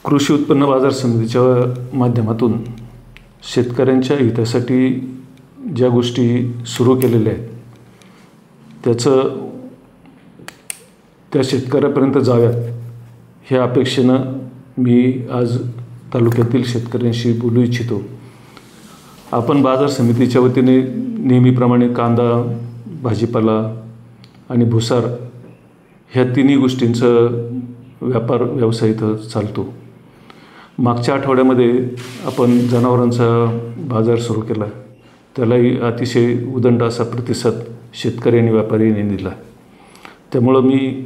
कृषी उत्पन्न बाजार समितीच्या माध्यमातून शेतकऱ्यांच्या हितासाठी ज्या गोष्टी सुरू केलेल्या आहेत त्या शेतकऱ्यापर्यंत जाव्यात ह्या अपेक्षेनं मी आज तालुक्यातील शेतकऱ्यांशी बोलू इच्छितो. आपण बाजार समितीच्या वतीने नेहमीप्रमाणे कांदा, भाजीपाला आणि भुसार ह्या तिन्ही गोष्टींचं व्यवसाय इथं चालतो. मागच्या आठवड्यामध्ये आपण जनावरांचा बाजार सुरू केला. त्यालाही अतिशय उदंड असा प्रतिसाद शेतकरी आणि व्यापाऱ्यांनी दिला. त्यामुळं मी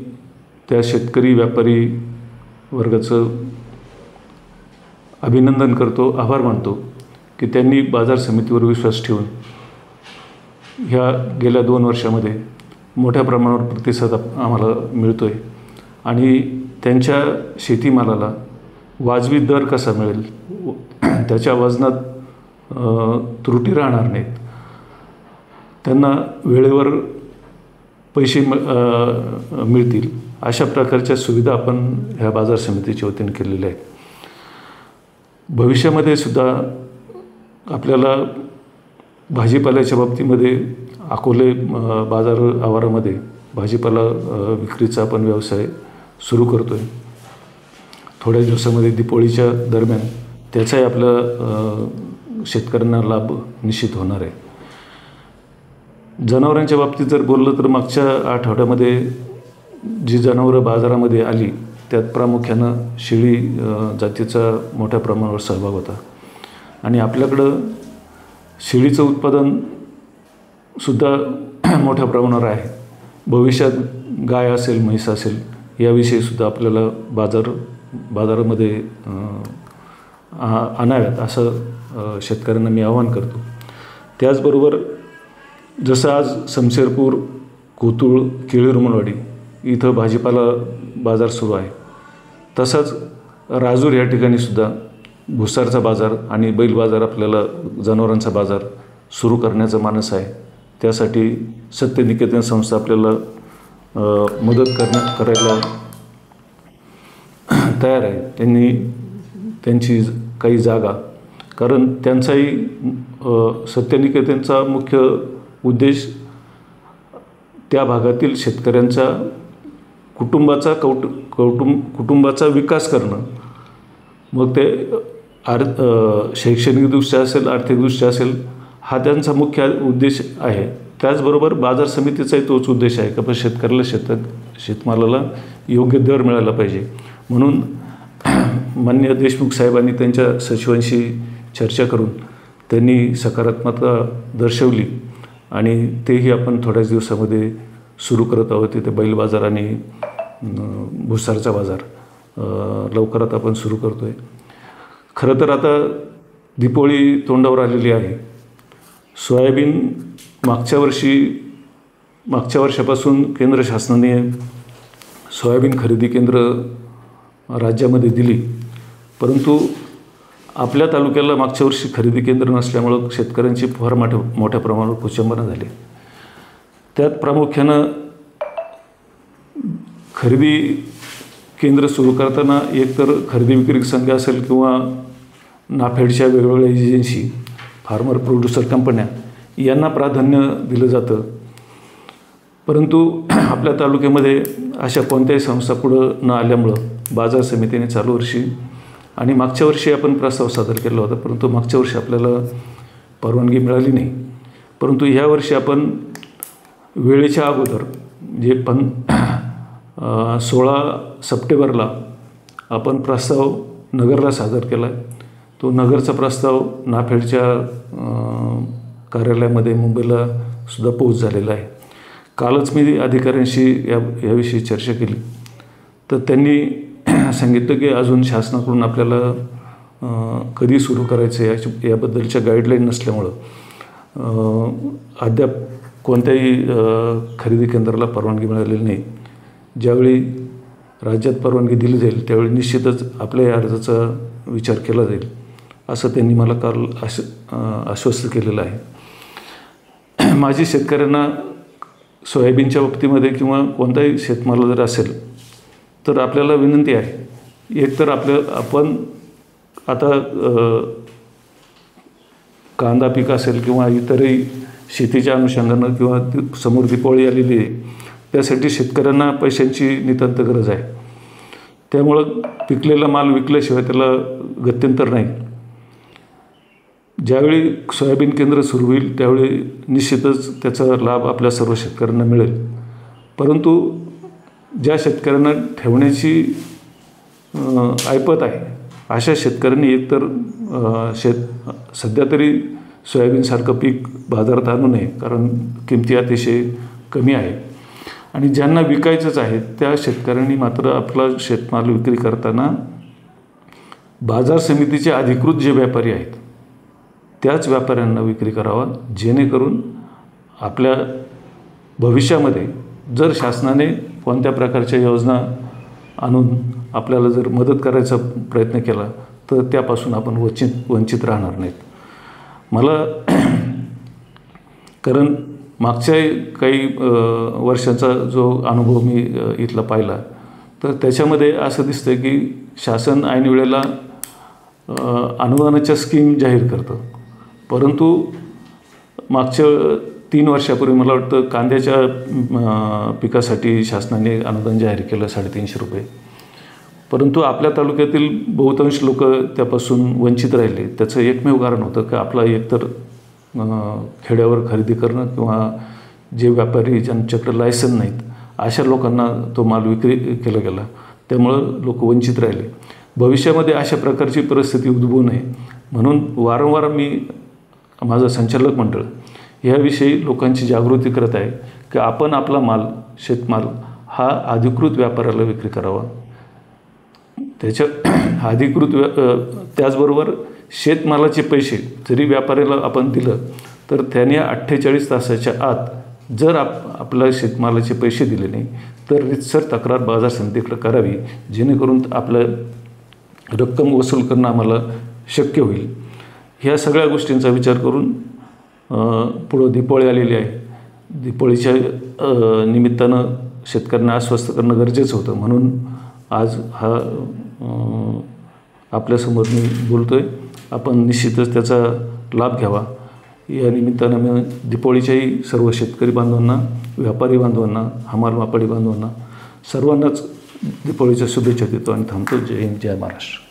त्या शेतकरी व्यापारी वर्गाचं अभिनंदन करतो, आभार मानतो की त्यांनी बाजार समितीवर विश्वास ठेवून ह्या गेल्या 2 वर्षामध्ये मोठ्या प्रमाणावर प्रतिसाद आम्हाला मिळतो आहे आणि त्यांच्या शेतीमालाला वाजवी दर कसा मिळेल, त्याच्या वजनात त्रुटी राहणार नाहीत, त्यांना वेळेवर पैसे मिळतील अशा प्रकारच्या सुविधा आपण ह्या बाजार समितीच्या वतीने केलेल्या आहेत. भविष्यामध्ये सुद्धा आपल्याला भाजीपाल्याच्या बाबतीमध्ये अकोले बाजार आवारामध्ये भाजीपाला विक्रीचा आपण व्यवसाय सुरू करतो आहे. थोड्या दिवसामध्ये दीपोळीच्या दरम्यान त्याचाही आपल्या शेतकऱ्यांना लाभ निश्चित होणार आहे. जनावरांच्या बाबतीत जर बोललं तर मागच्या आठवड्यामध्ये जी जनावरं बाजारामध्ये आली त्यात प्रामुख्यानं शेळी जातीचा मोठ्या प्रमाणावर सहभाग होता आणि आपल्याकडं शेळीचं उत्पादनसुद्धा मोठ्या प्रमाणावर आहे. भविष्यात गाय असेल, म्हैस असेल याविषयीसुद्धा आपल्याला बाजारामध्ये आणाव्यात असं शेतकऱ्यांना मी आवाहन करतो. त्याचबरोबर जसं आज समशेरपूर, कोतुळ, केळी-रुमणवाडी इथं भाजीपाला बाजार सुरू आहे, तसंच राजूर या ठिकाणीसुद्धा भुसारचा बाजार आणि बैल बाजार आपल्याला जनावरांचा बाजार सुरू करण्याचा मानस आहे. त्यासाठी सत्यनिकेतन संस्था आपल्याला मदत करायला तयार आहे. त्यांची काही जागा, कारण त्यांचाही सत्यनिकेतनचा मुख्य उद्देश त्या भागातील शेतकऱ्यांचा कुटुंबाचा विकास करणं, मग ते शैक्षणिकदृष्ट्या असेल, आर्थिकदृष्ट्या असेल, हा त्यांचा मुख्य उद्देश आहे. त्याचबरोबर बाजार समितीचाही तोच उद्देश आहे का शेतकऱ्याला शेतमालाला योग्य दर मिळाला पाहिजे. म्हणून माननीय देशमुख साहेबांनी त्यांच्या सचिवांशी चर्चा करून त्यांनी सकारात्मकता दर्शवली आणि तेही आपण थोड्याच दिवसामध्ये सुरू करत आहोत. तिथे बैल बाजार आणि भुसारचा बाजार लवकरात आपण सुरू करतो आहे. खरं तर आता दीपोळी तोंडावर आलेली आहे. सोयाबीन मागच्या वर्षापासून केंद्र शासनाने सोयाबीन खरेदी केंद्र राज्यामध्ये दिली, परंतु आपल्या तालुक्याला मागच्या वर्षी खरेदी केंद्र नसल्यामुळं शेतकऱ्यांची फार मोठ्या प्रमाणावर कुचंबना झाली. त्यात प्रामुख्यानं खरेदी केंद्र सुरू करताना एकतर खरेदी विक्री संघ असेल किंवा नाफेडच्या वेगवेगळ्या एजन्सी, फार्मर प्रोड्युसर कंपन्या यांना प्राधान्य दिलं जातं. परंतु आपल्या तालुक्यामध्ये अशा कोणत्याही संस्था पुढं न आल्यामुळं बाजार समितीने चालू वर्षी आणि मागच्या वर्षी आपण प्रस्ताव सादर केला होता, परंतु मागच्या वर्षी आपल्याला परवानगी मिळाली नाही. परंतु ह्या वर्षी आपण वेळेच्या अगोदर जे 16 सप्टेंबरला आपण प्रस्ताव नगरला सादर केला आहे. तो नगरचा प्रस्ताव नाफेडच्या कार्यालयामध्ये मुंबईला सुद्धा पोहोच झालेला आहे. कालच मी अधिकाऱ्यांशी याविषयी चर्चा केली, तर त्यांनी सांगितलं की अजून शासनाकडून आपल्याला कधी सुरू करायचं याबद्दलच्या गाईडलाईन नसल्यामुळं अद्याप कोणत्याही खरेदी केंद्राला परवानगी मिळालेली नाही. ज्यावेळी राज्यात परवानगी दिली जाईल त्यावेळी निश्चितच आपल्या या अर्जाचा विचार केला जाईल असं त्यांनी मला काल आश्वस्त केलेलं आहे. माझी शेतकऱ्यांना सोयाबीनच्या बाबतीमध्ये किंवा कोणताही शेतमाल जर असेल तर आपल्याला विनंती आहे एकतर आपण आता कांदा पीक असेल किंवा इतरही शेतीच्या अनुषंगानं किंवा समोर दीपावली आलेली आहे, त्यासाठी शेतकऱ्यांना पैशांची नितांत गरज आहे. त्यामुळं पिकलेला माल विकल्याशिवाय त्याला गत्यंतर नाही. ज्यावेळी सोयाबीन केंद्र सुरू होईल त्यावेळी निश्चितच त्याचा लाभ आपल्या सर्व शेतकऱ्यांना मिळेल. परंतु ज्या शेतकऱ्यांना ठेवण्याची ऐपत आहे अशा शेतकऱ्यांनी एकतर सध्या तरी सोयाबीनसारखं पीक बाजारात आणू नये, कारण किमती अतिशय कमी आहे. आणि ज्यांना विकायचंच आहे त्या शेतकऱ्यांनी मात्र आपला शेतमाल विक्री करताना बाजार समितीचे अधिकृत जे व्यापारी आहेत त्याच व्यापाऱ्यांना विक्री करावा, जेणेकरून आपल्या भविष्यामध्ये जर शासनाने कोणत्या प्रकारच्या योजना आणून आपल्याला जर मदत करायचा प्रयत्न केला तर त्यापासून आपण वंचित राहणार नाहीत. मला कारण मागच्या काही वर्षाचा जो अनुभव मी इथला पाहिला तर त्याच्यामध्ये असं दिसतं की शासन ऐन वेळेला अनुदानाच्या स्कीम जाहीर करतं, परंतु मागच्या 3 वर्षापूर्वी मला वाटतं कांद्याच्या पिकासाठी शासनाने अनुदान जाहीर केलं 350 रुपये, परंतु आपल्या तालुक्यातील बहुतांश लोक त्यापासून वंचित राहिले. त्याचं एकमेव कारण होतं की आपला एकतर खेड्यावर खरेदी करणं किंवा जे व्यापारी ज्यांच्याकडे लायसन नाहीत अशा लोकांना तो माल विक्री केला गेला, त्यामुळं लोक वंचित राहिले. भविष्यामध्ये अशा प्रकारची परिस्थिती उद्भवू नये म्हणून वारंवार मी माझं संचालक मंडळ याविषयी लोकांची जागृती करत आहे की आपण आपला माल शेतमाल हा अधिकृत व्यापाऱ्याला विक्री करावा. त्याच्या त्याचबरोबर शेतमालाचे पैसे जरी व्यापाऱ्याला आपण दिलं तर त्याने 48 तासाच्या आत जर आपल्या शेतमालाचे पैसे दिले नाही तर रीतसर तक्रार बाजार समितीकडे करावी, जेणेकरून आपलं रक्कम वसूल करणं आम्हाला शक्य होईल. ह्या सगळ्या गोष्टींचा विचार करून पुढं दीपावली आलेली आहे. दीपावलीच्या निमित्तानं शेतकऱ्यांना आश्वस्त करणं गरजेचं होतं, म्हणून आज हा आपल्यासमोर मी बोलतो आहे. आपण निश्चितच त्याचा लाभ घ्यावा. या निमित्तानं मी दीपावलीच्याही सर्व शेतकरी बांधवांना, व्यापारी बांधवांना, हमाल व्यापारी बांधवांना सर्वांनाच दीपावलीच्या शुभेच्छा देतो आणि थांबतो. जय हिंद, जय महाराष्ट्र.